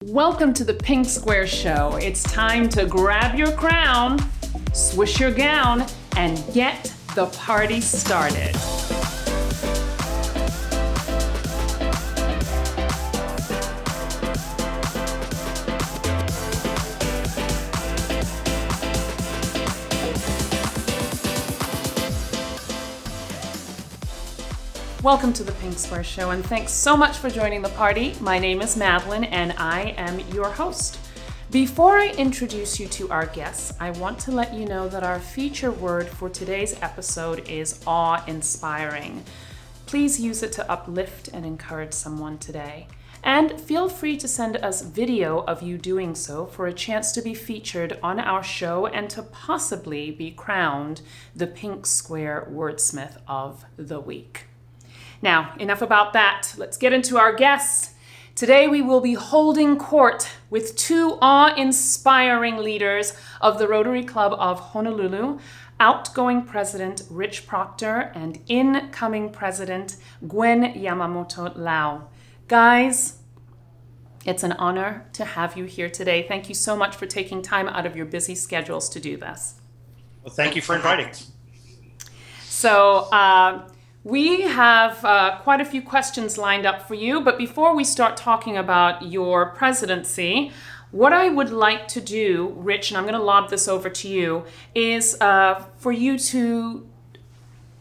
Welcome to the Pink Square Show. It's time to grab your crown, swish your gown, and get the party started. Welcome to the Pink Square Show, and thanks so much for joining the party. My name is Madeleine, and I am your host. Before I introduce you to our guests, I want to let you know that our feature word for today's episode is awe-inspiring. Please use it to uplift and encourage someone today. And feel free to send us video of you doing so for a chance to be featured on our show and to possibly be crowned the Pink Square Wordsmith of the Week. Now, enough about that. Let's get into our guests. Today we will be holding court with two awe-inspiring leaders of the Rotary Club of Honolulu, outgoing President Rich Proctor and incoming President Gwen Yamamoto Lau. Guys, it's an honor to have you here today. Thank you so much for taking time out of your busy schedules to do this. Well, thank you for inviting us. So, we have quite a few questions lined up for you, but before we start talking about your presidency, what I would like to do, Rich, and I'm going to lob this over to you, is for you to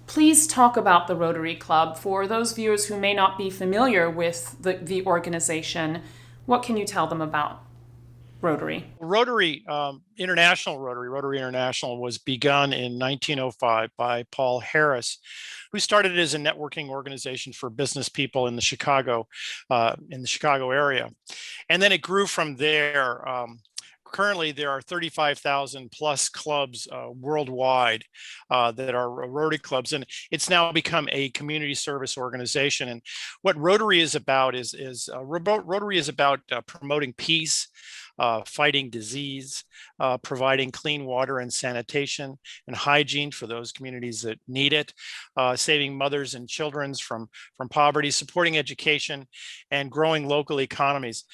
please talk about the Rotary Club. For those viewers who may not be familiar with the organization, what can you tell them about Rotary? Rotary International was begun in 1905 by Paul Harris, who started it as a networking organization for business people in the Chicago area. And then it grew from there. Currently, there are 35,000 plus clubs worldwide that are Rotary clubs, and it's now become a community service organization. And what Rotary is about is promoting peace, fighting disease, providing clean water and sanitation and hygiene for those communities that need it, saving mothers and children from poverty, supporting education, and growing local economies.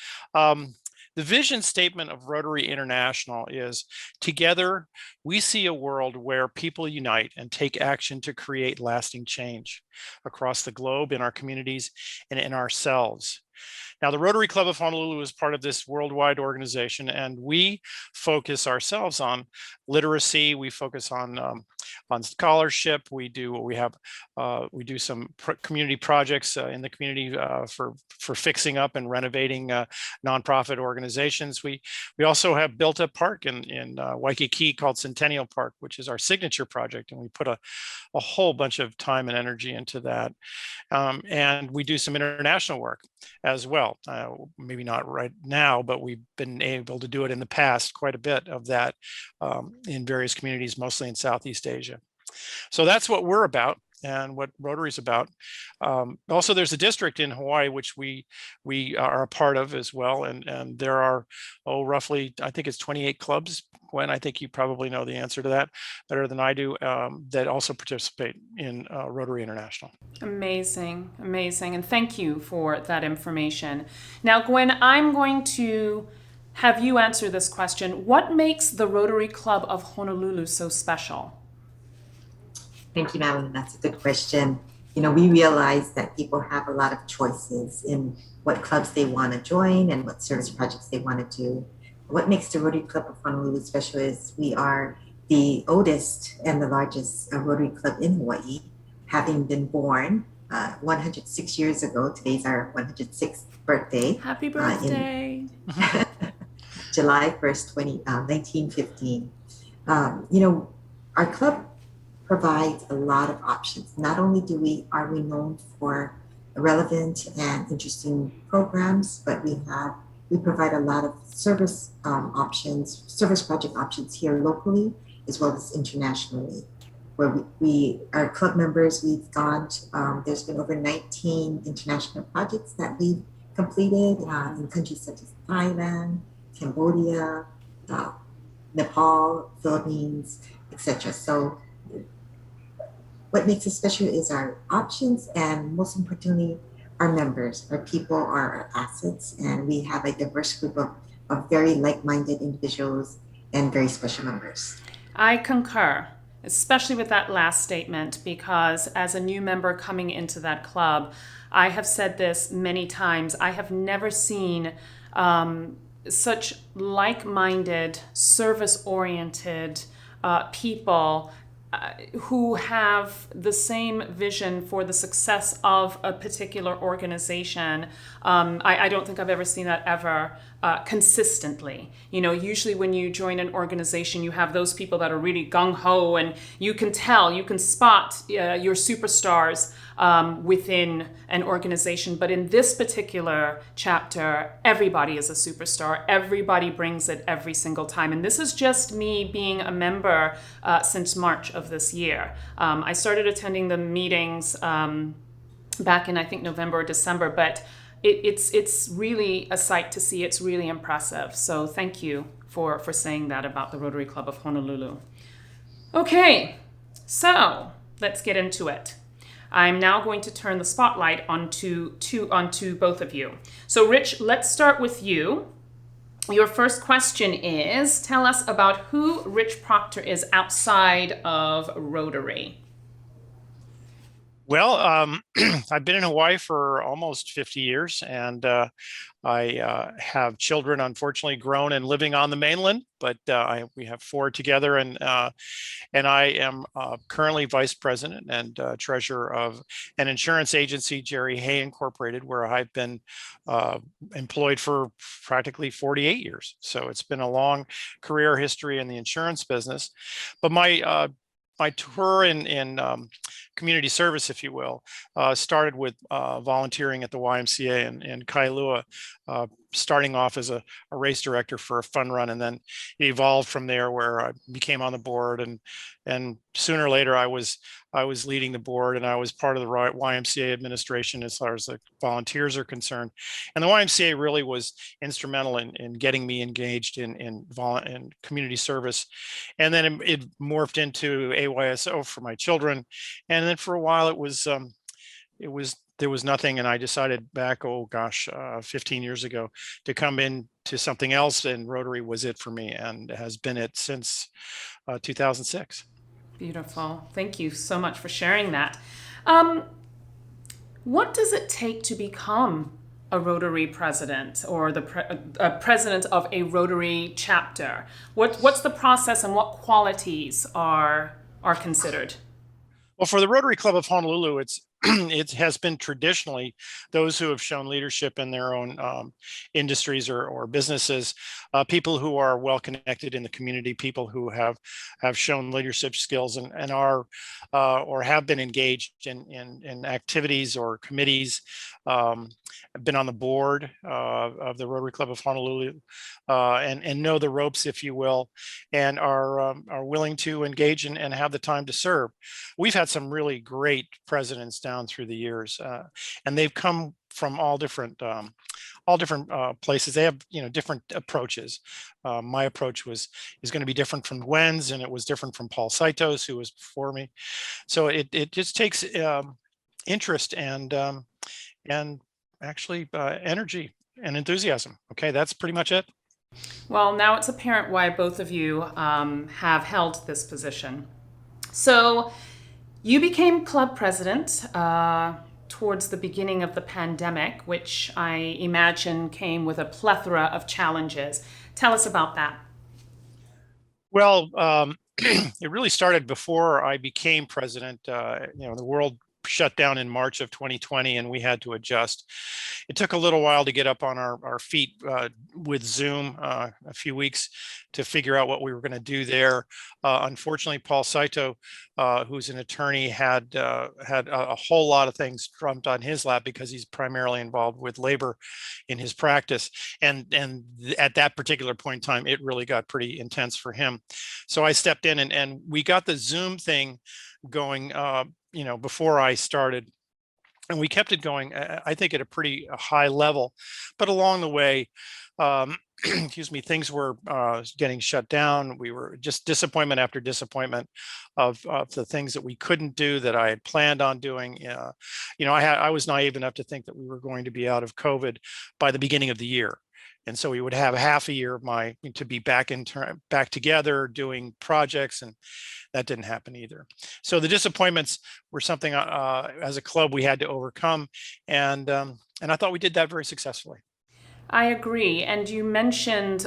The vision statement of Rotary International is, together, we see a world where people unite and take action to create lasting change across the globe, in our communities, and in ourselves. Now, the Rotary Club of Honolulu is part of this worldwide organization, and we focus ourselves on literacy. We focus on scholarship. We do some community projects in the community for fixing up and renovating nonprofit organizations. We also have built a park in Waikiki called Centennial Park, which is our signature project, and we put a whole bunch of time and energy into that. And we do some international work as well. Maybe not right now, but we've been able to do it in the past, quite a bit of that in various communities, mostly in Southeast Asia. So that's what we're about and what Rotary is about. Also, there's a district in Hawaii, which we are a part of as well. And there are, roughly, I think it's 28 clubs. Gwen, I think you probably know the answer to that better than I do, that also participate in Rotary International. Amazing, amazing. And thank you for that information. Now, Gwen, I'm going to have you answer this question. What makes the Rotary Club of Honolulu so special? Thank you, Madeleine. That's a good question. We realize that people have a lot of choices in what clubs they want to join and what service projects they want to do. What makes the Rotary Club of Honolulu special is we are the oldest and the largest Rotary Club in Hawaii, having been born 106 years ago. Today's our 106th birthday. Happy birthday. July 1st, 1915. Our club provides a lot of options. Not only are we known for relevant and interesting programs, but we provide a lot of service project options here locally, as well as internationally. Where our club members, there's been over 19 international projects that we've completed in countries such as Thailand, Cambodia, Nepal, Philippines, etc. So what makes it special is our options, and most importantly, our members, our people are our assets, and we have a diverse group of very like-minded individuals and very special members. I concur, especially with that last statement, because as a new member coming into that club, I have said this many times. I have never seen such like-minded, service-oriented people who have the same vision for the success of a particular organization. I don't think I've ever seen that ever consistently. You know, usually when you join an organization, you have those people that are really gung-ho, and you can tell, you can spot your superstars within an organization. But in this particular chapter, everybody is a superstar. Everybody brings it every single time. And this is just me being a member since March of this year. I started attending the meetings back in, I think, November or December, but it's really a sight to see. It's really impressive. So thank you for saying that about the Rotary Club of Honolulu. Okay, so let's get into it. I'm now going to turn the spotlight onto both of you. So Rich, let's start with you. Your first question is, tell us about who Rich Proctor is outside of Rotary. Well, I've been in Hawaii for almost 50 years, and I have children, unfortunately, grown and living on the mainland, but we have 4 together, and I am currently vice president and treasurer of an insurance agency, Jerry Hay Incorporated, where I've been employed for practically 48 years. So it's been a long career history in the insurance business. But my tour in community service, if you will, started with volunteering at the YMCA in Kailua, starting off as a race director for a fun run, and then it evolved from there, where I became on the board, and sooner or later I was leading the board, and I was part of the YMCA administration as far as the volunteers are concerned. And the YMCA really was instrumental in getting me engaged in community service. And then it morphed into AYSO for my children, and then for a while there was nothing, and I decided back, 15 years ago, to come into something else, and Rotary was it for me, and has been it since 2006. Beautiful. Thank you so much for sharing that. What does it take to become a Rotary president, or the president of a Rotary chapter? What's the process, and what qualities are considered? Well, for the Rotary Club of Honolulu, it has been traditionally those who have shown leadership in their own industries or businesses, people who are well connected in the community, people who have shown leadership skills and are or have been engaged in activities or committees, been on the board of the Rotary Club of Honolulu, and know the ropes, if you will, and are willing to engage and have the time to serve. We've had some really great presidents down through the years, and they've come from all different places. They have different approaches. My approach is going to be different from Gwen's, and it was different from Paul Saito's, who was before me. So it just takes interest and actually energy and enthusiasm. Okay, that's pretty much it. Well, now it's apparent why both of you have held this position. So you became club president towards the beginning of the pandemic, which I imagine came with a plethora of challenges. Tell us about that. Well, it really started before I became president. The world shut down in March of 2020, and we had to adjust. It took a little while to get up on our feet with Zoom, a few weeks to figure out what we were going to do there. Unfortunately, Paul Saito, who's an attorney, had a whole lot of things dumped on his lap because he's primarily involved with labor in his practice. And at that particular point in time, it really got pretty intense for him. So I stepped in, and we got the Zoom thing going before I started, and we kept it going, I think, at a pretty high level. But along the way, excuse me, things were getting shut down. We were just disappointment after disappointment of the things that we couldn't do that I had planned on doing. I was naive enough to think that we were going to be out of COVID by the beginning of the year. And so we would have half a year to be back together doing projects, and that didn't happen either. So the disappointments were something as a club we had to overcome, and I thought we did that very successfully. I agree. And you mentioned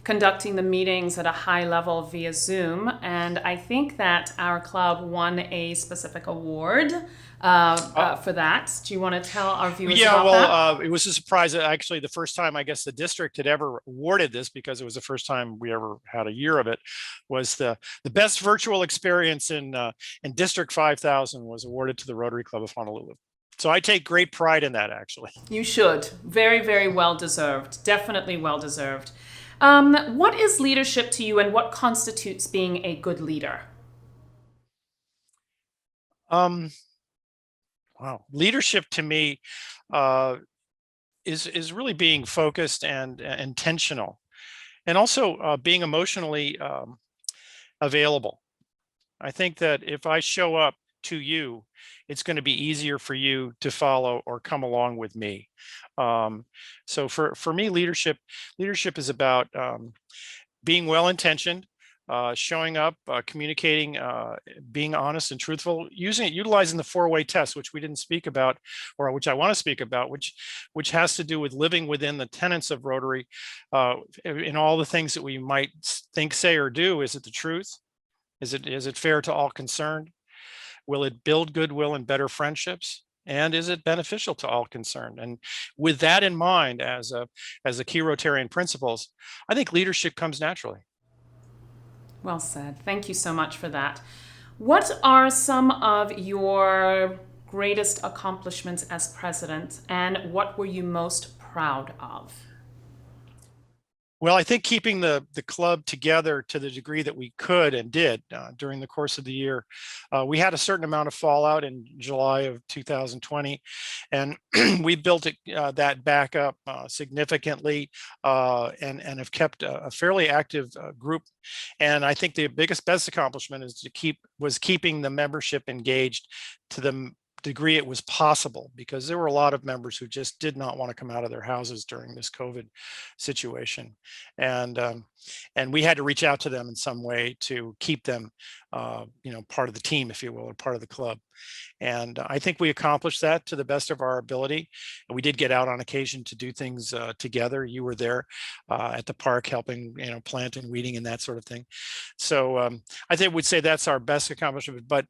conducting the meetings at a high level via Zoom. And I think that our club won a specific award for that. Do you want to tell our viewers about that? It was a surprise. Actually, the first time I guess the district had ever awarded this, because it was the first time we ever had a year of it, was the best virtual experience in District 5000 was awarded to the Rotary Club of Honolulu. So I take great pride in that, actually. You should. Very, very well deserved. Definitely well deserved. What is leadership to you, and what constitutes being a good leader? Wow. Leadership to me is really being focused and intentional, and also being emotionally available. I think that if I show up to you, it's going to be easier for you to follow or come along with me. So for me, leadership is about being well-intentioned, showing up, communicating, being honest and truthful, utilizing the four-way test, which we didn't speak about, or which I want to speak about, which has to do with living within the tenets of Rotary, in all the things that we might think, say, or do. Is it the truth? Is it fair to all concerned? Will it build goodwill and better friendships? And is it beneficial to all concerned? And with that in mind, as a key Rotarian principles, I think leadership comes naturally. Well said. Thank you so much for that. What are some of your greatest accomplishments as president, and what were you most proud of? Well, I think keeping the club together to the degree that we could and did during the course of the year. We had a certain amount of fallout in July of 2020, and we built that back up significantly, and have kept a fairly active group. And I think the best accomplishment was keeping the membership engaged to the degree it was possible, because there were a lot of members who just did not want to come out of their houses during this COVID situation, and we had to reach out to them in some way to keep them, part of the team, if you will, or part of the club. And I think we accomplished that to the best of our ability. And we did get out on occasion to do things together. You were there at the park helping, planting, weeding, and that sort of thing. So I think we'd say that's our best accomplishment. But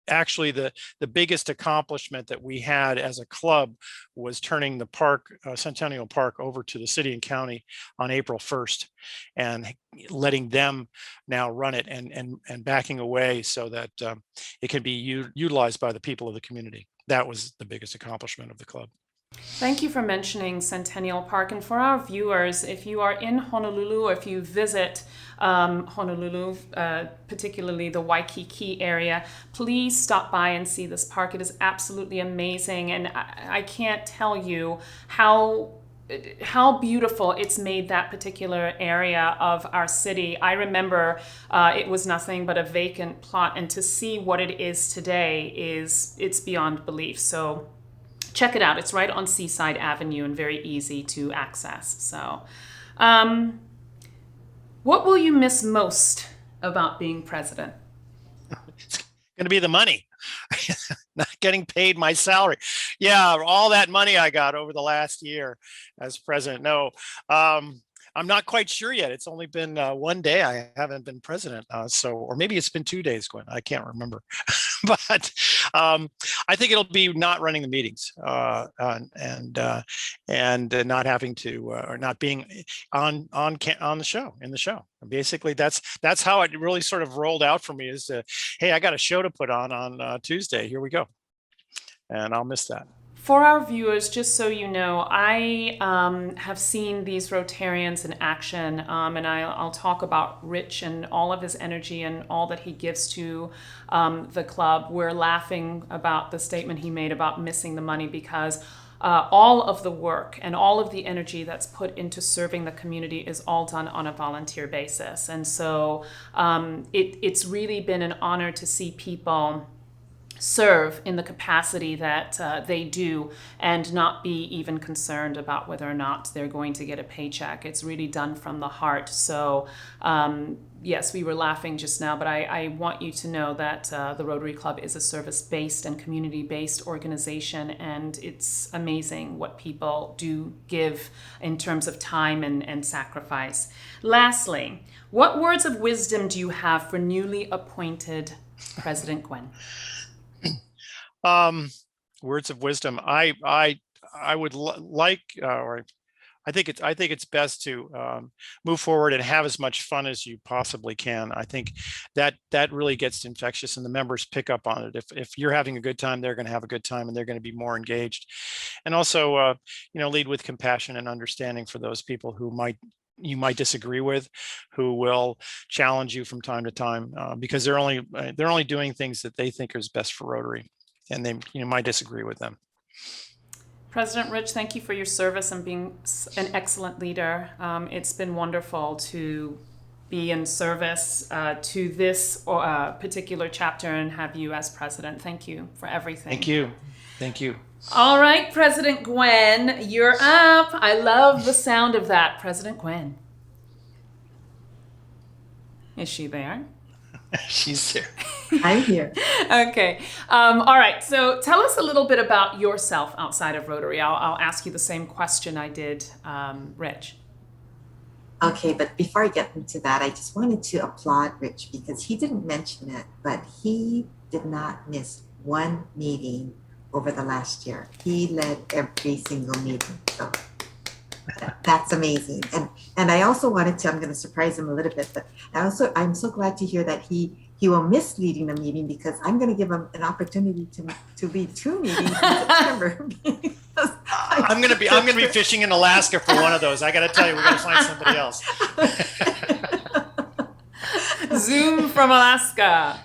actually, the biggest accomplishment that we had as a club was turning the park, Centennial Park, over to the city and county on April 1st, and letting them now run it, and backing away so that it can be utilized by the people of the community. That was the biggest accomplishment of the club. Thank you for mentioning Centennial Park. And for our viewers, if you are in Honolulu, or if you visit Honolulu, particularly the Waikiki area, please stop by and see this park. It is absolutely amazing. And I can't tell you how beautiful it's made that particular area of our city. I remember it was nothing but a vacant plot, and to see what it is today it's beyond belief. So check it out. It's right on Seaside Avenue and very easy to access. So, what will you miss most about being president? It's going to be the money. Not getting paid my salary. Yeah, all that money I got over the last year as president. No, I'm not quite sure yet. It's only been one day I haven't been president. Or maybe it's been 2 days, Gwen. I can't remember. But I think it'll be not running the meetings and not having to or not being on the show, in the show. Basically, that's how it really sort of rolled out for me. Is hey, I got a show to put on Tuesday. Here we go, and I'll miss that. For our viewers, just so you know, I have seen these Rotarians in action, and I'll talk about Rich and all of his energy and all that he gives to the club. We're laughing about the statement he made about missing the money, because all of the work and all of the energy that's put into serving the community is all done on a volunteer basis. And so it's really been an honor to see people serve in the capacity that they do and not be even concerned about whether or not they're going to get a paycheck. It's really done from the heart. So yes, we were laughing just now, but I want you to know that the Rotary Club is a service-based and community-based organization, and it's amazing what people do give in terms of time and sacrifice. Lastly, what words of wisdom do you have for newly appointed President Gwen? Words of wisdom. I would like, or I think it's best to move forward and have as much fun as you possibly can. I think that really gets infectious, and the members pick up on it. If you're having a good time, they're going to have a good time, and they're going to be more engaged. And also, lead with compassion and understanding for those people who you might disagree with, who will challenge you from time to time, because they're only doing things that they think is best for Rotary, and they might disagree with them. President Rich, thank you for your service and being an excellent leader. It's been wonderful to be in service to this particular chapter and have you as president. Thank you for everything. Thank you. Thank you. All right, President Gwen, you're up. I love the sound of that. President Gwen. Is she there? She's there. I'm here. Okay. All right. So tell us a little bit about yourself outside of Rotary. I'll ask you the same question I did Rich. Okay, but before I get into that, I just wanted to applaud Rich because he didn't mention it, but he did not miss one meeting over the last year. He led every single meeting. So that's amazing. And I also wanted to, I'm going to surprise him a little bit, but I'm so glad to hear that he will miss leading the meeting because I'm going to give him an opportunity to lead two meetings in September. I'm going to be fishing in Alaska for one of those. I got to tell you, we got to find somebody else. Zoom from Alaska.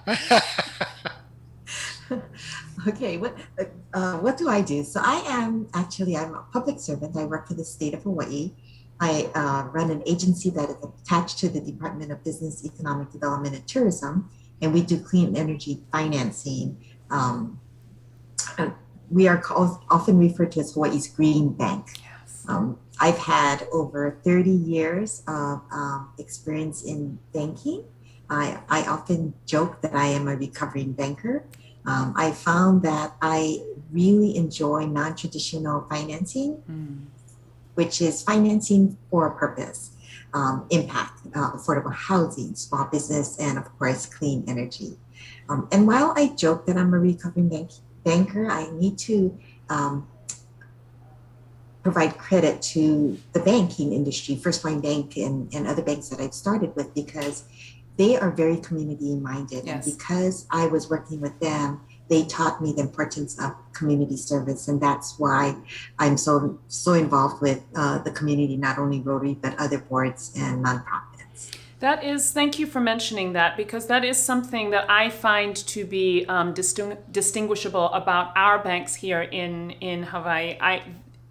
Okay, what do I do? So I'm a public servant. I work for the state of Hawaii. I run an agency that is attached to the Department of Business, Economic Development, and Tourism, and we do clean energy financing. We are often referred to as Hawaii's Green Bank. Yes. I've had over 30 years of experience in banking. I often joke that I am a recovering banker. I found that I really enjoy non-traditional financing, which is financing for a purpose, impact, affordable housing, small business, and of course, clean energy. And while I joke that I'm a recovering banker, I need to provide credit to the banking industry, First Line Bank and other banks that I've started with, because they are very community minded. Yes. And because I was working with them, they taught me the importance of community service. And that's why I'm so involved with the community, not only Rotary, but other boards and nonprofits. Thank you for mentioning that, because that is something that I find to be distinguishable about our banks here in Hawaii.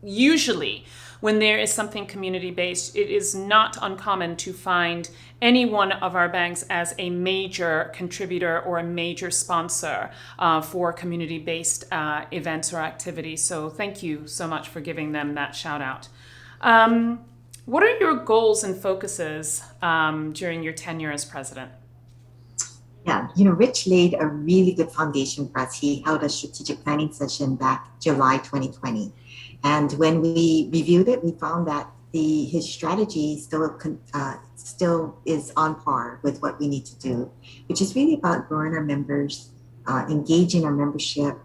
Usually, when there is something community-based, it is not uncommon to find any one of our banks as a major contributor or a major sponsor for community-based events or activities. So thank you so much for giving them that shout out. What are your goals and focuses during your tenure as president? Yeah, Rich laid a really good foundation for us. He held a strategic planning session back July 2020. And when we reviewed it, we found that his strategy still is on par with what we need to do, which is really about growing our members, engaging our membership,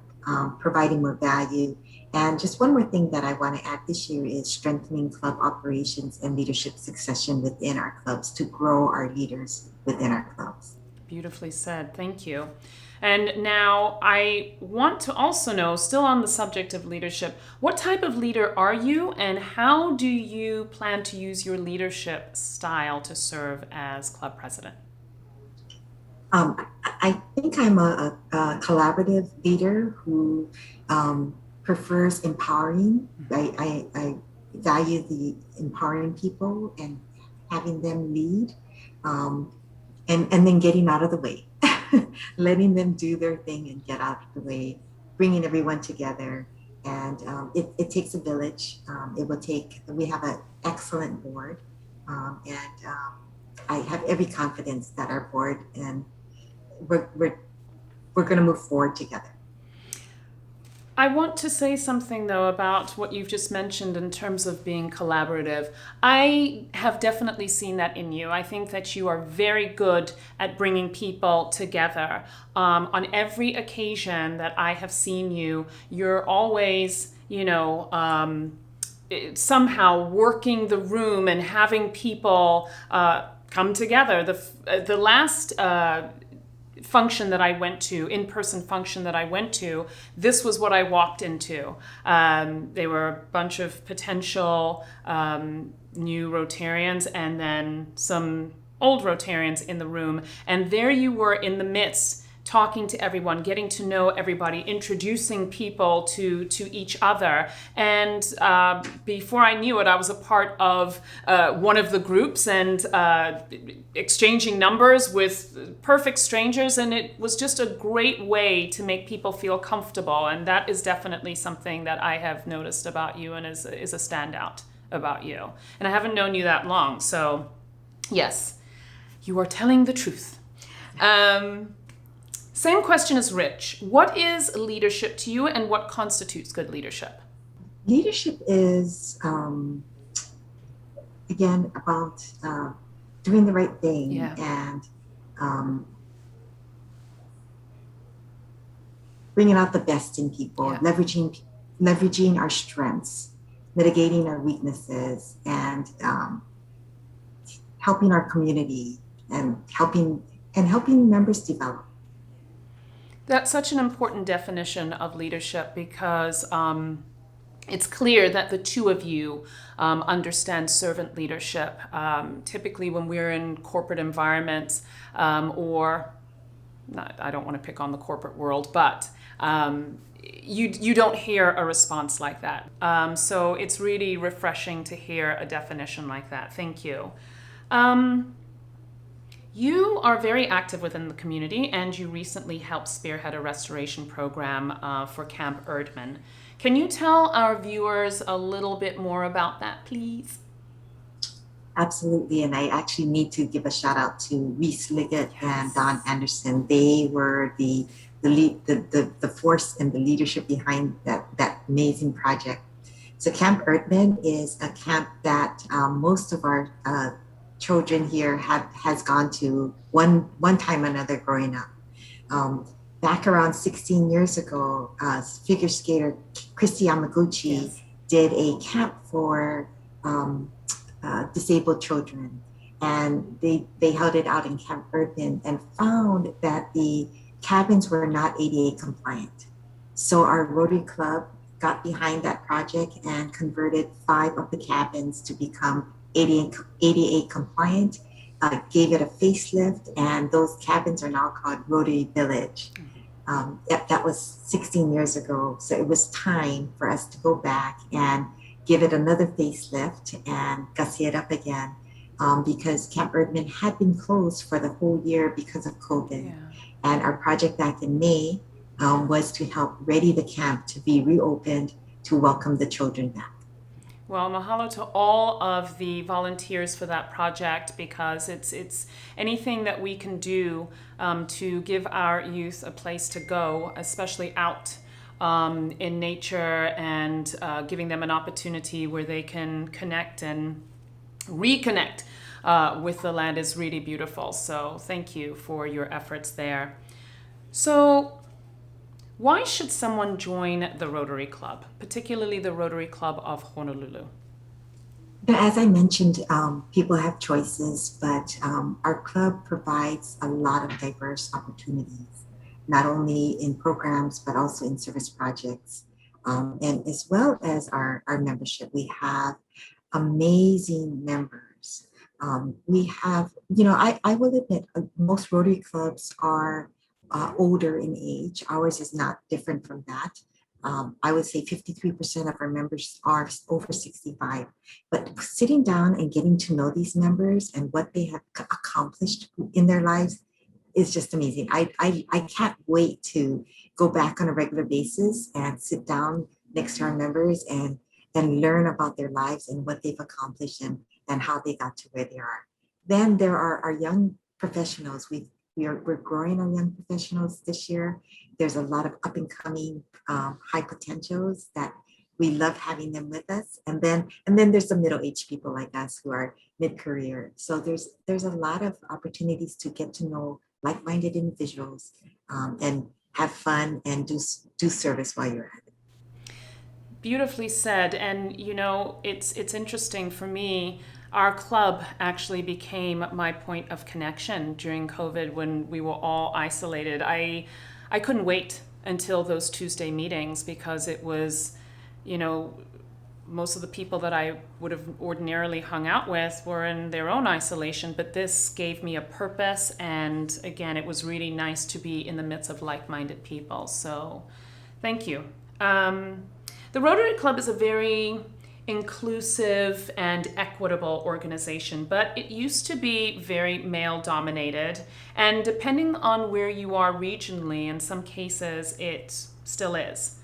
providing more value. And just one more thing that I want to add this year is strengthening club operations and leadership succession within our clubs to grow our leaders within our clubs. Beautifully said. Thank you. And now I want to also know, still on the subject of leadership, what type of leader are you and how do you plan to use your leadership style to serve as club president? I think I'm a collaborative leader who prefers empowering. I value the empowering people and having them lead, and then getting out of the way, letting them do their thing and get out of the way, bringing everyone together. And it takes a village. We have an excellent board, and I have every confidence that our board and we're going to move forward together. I want to say something, though, about what you've just mentioned in terms of being collaborative. I have definitely seen that in you. I think that you are very good at bringing people together. On every occasion that I have seen you, you're always, somehow working the room and having people come together. The last function that I went to, in-person function that I went to, this was what I walked into. They were a bunch of potential new Rotarians and then some old Rotarians in the room. And there you were in the midst, talking to everyone, getting to know everybody, introducing people to each other. And before I knew it, I was a part of one of the groups and exchanging numbers with perfect strangers. And it was just a great way to make people feel comfortable. And that is definitely something that I have noticed about you and is a standout about you. And I haven't known you that long. So yes, you are telling the truth. Same question as Rich. What is leadership to you and what constitutes good leadership? Leadership is, again, about doing the right thing and bringing out the best in people, leveraging our strengths, mitigating our weaknesses, and helping our community and helping members develop. That's such an important definition of leadership because it's clear that the two of you understand servant leadership. Typically when we're in corporate environments I don't want to pick on the corporate world, but you don't hear a response like that. So it's really refreshing to hear a definition like that. Thank you. You are very active within the community and you recently helped spearhead a restoration program for Camp Erdman. Can you tell our viewers a little bit more about that, please? Absolutely, and I actually need to give a shout out to Reese Liggett and Don Anderson. They were the force and the leadership behind that amazing project. So Camp Erdman is a camp that most of our children here has gone to one time or another growing up. Back around 16 years ago, figure skater Christy Yamaguchi did a camp for disabled children, and they held it out in Camp Erdman and found that the cabins were not ADA compliant. So our Rotary Club got behind that project and converted 5 of the cabins to become ADA compliant, gave it a facelift, and those cabins are now called Rotary Village. That was 16 years ago, so it was time for us to go back and give it another facelift and gussy it up again, because Camp Erdman had been closed for the whole year because of COVID. And our project back in May was to help ready the camp to be reopened to welcome the children back. Well, mahalo to all of the volunteers for that project, because it's anything that we can do to give our youth a place to go, especially out in nature, and giving them an opportunity where they can connect and reconnect with the land is really beautiful. So thank you for your efforts there. So why should someone join the Rotary Club, particularly the Rotary Club of Honolulu? As I mentioned, people have choices, but our club provides a lot of diverse opportunities, not only in programs, but also in service projects. And as well as our membership, we have amazing members. We have, I will admit, most Rotary clubs are older in age. Ours is not different from that, I would say 53% of our members are over 65. But sitting down and getting to know these members and what they have accomplished in their lives is just amazing. I can't wait to go back on a regular basis and sit down next to our members and learn about their lives and what they've accomplished and how they got to where they are. Then there are our young professionals. We're growing our young professionals this year. There's a lot of up and coming high potentials that we love having them with us. And then there's the middle-aged people like us who are mid-career. So there's a lot of opportunities to get to know like-minded individuals and have fun and do service while you're at it. Beautifully said. And you know, it's interesting for me. Our club actually became my point of connection during COVID when we were all isolated. I couldn't wait until those Tuesday meetings because it was, you know, most of the people that I would have ordinarily hung out with were in their own isolation, but this gave me a purpose. And again, it was really nice to be in the midst of like-minded people. So thank you. The Rotary Club is a very inclusive and equitable organization, but it used to be very male dominated. And depending on where you are regionally, in some cases, it still is.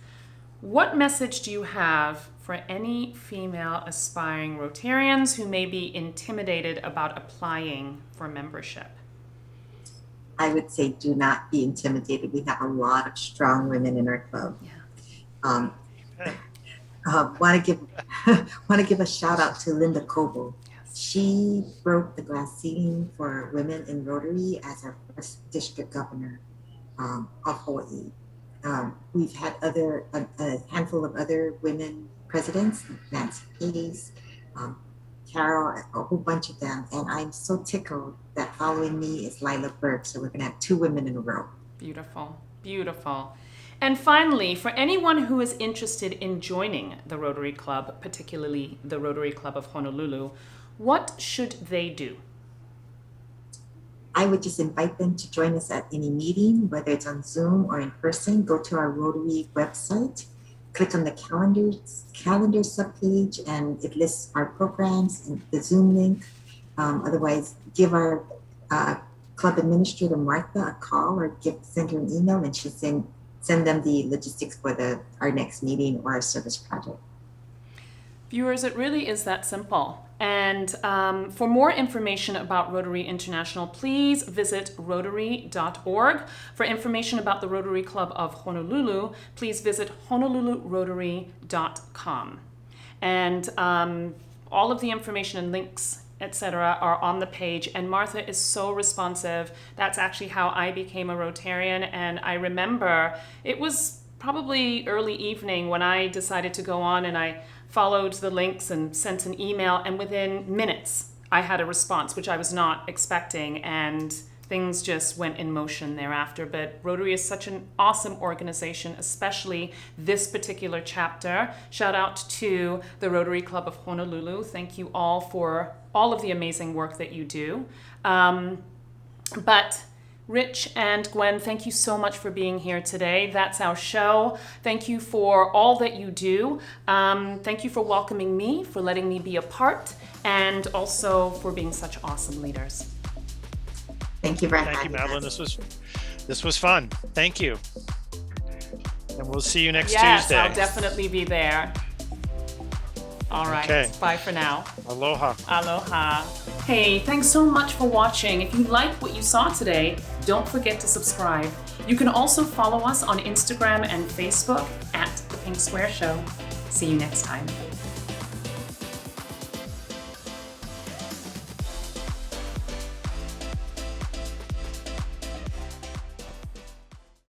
What message do you have for any female aspiring Rotarians who may be intimidated about applying for membership? I would say do not be intimidated. We have a lot of strong women in our club. Yeah. Want to give a shout out to Linda Coble. Yes. She broke the glass ceiling for women in Rotary as our first district governor of Hawaii. We've had a handful of other women presidents, Nancy Hayes, Carol, a whole bunch of them. And I'm so tickled that following me is Lila Burke. So we're going to have 2 women in a row. Beautiful, beautiful. And finally, for anyone who is interested in joining the Rotary Club, particularly the Rotary Club of Honolulu, what should they do? I would just invite them to join us at any meeting, whether it's on Zoom or in person. Go to our Rotary website, click on the calendar subpage, and it lists our programs and the Zoom link. Otherwise, give our club administrator, Martha, a call or send her an email, and she'll send them the logistics for our next meeting or our service project. Viewers, it really is that simple. And for more information about Rotary International, please visit rotary.org. For information about the Rotary Club of Honolulu, please visit honolulurotary.com. And all of the information and links, etc., are on the page, and Martha is so responsive. That's actually how I became a Rotarian, and I remember it was probably early evening when I decided to go on, and I followed the links and sent an email, and within minutes I had a response, which I was not expecting, and things just went in motion thereafter. But Rotary is such an awesome organization, especially this particular chapter. Shout out to the Rotary Club of Honolulu. Thank you all for all of the amazing work that you do. But Rich and Gwen, thank you so much for being here today. That's our show. Thank you for all that you do. Thank you for welcoming me, for letting me be a part, and also for being such awesome leaders. Thank you very much. Thank you, Madeleine. This was fun. Thank you. And we'll see you next Tuesday. Yes, I'll definitely be there. All right. Okay. Bye for now. Aloha. Aloha. Hey, thanks so much for watching. If you liked what you saw today, don't forget to subscribe. You can also follow us on Instagram and Facebook at The Pink Square Show. See you next time.